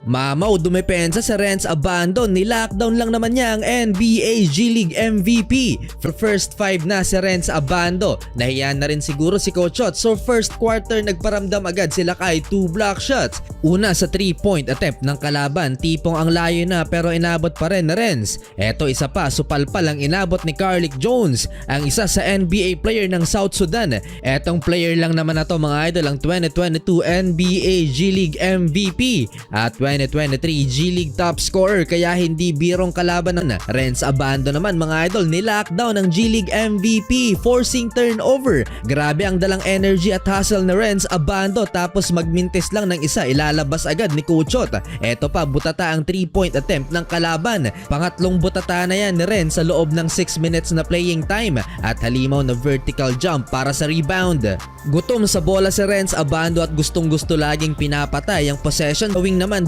Mamaw dumepensa sa Renz Abando, ni-lockdown lang naman niya ang NBA G League MVP. For first 5 na si Renz Abando, nahiya na rin siguro si Coach Ot, so first quarter nagparamdam agad sila kay 2 block shots. Una sa 3-point attempt ng kalaban, tipong ang layo na pero inabot pa rin na Renz. Eto isa pa, supalpal ang inabot ni Carlik Jones, ang isa sa NBA player ng South Sudan. Etong player lang naman na to mga idol ang 2022 NBA G League MVP at 2023 G League top scorer, kaya hindi birong kalaban na. Renz Abando naman mga idol, ni-lockdown ng G League MVP, forcing turnover. Grabe ang dalang energy at hustle na Renz Abando, tapos magmintis lang ng isa, ilalabas agad ni Coach Ot. Eto pa, butata ang 3-point attempt ng kalaban. Pangatlong butata na yan ni Renz sa loob ng 6 minutes na playing time at halimaw na vertical jump para sa rebound. Gutom sa bola si Renz Abando at gustong gusto laging pinapatay ang possession. Gawing naman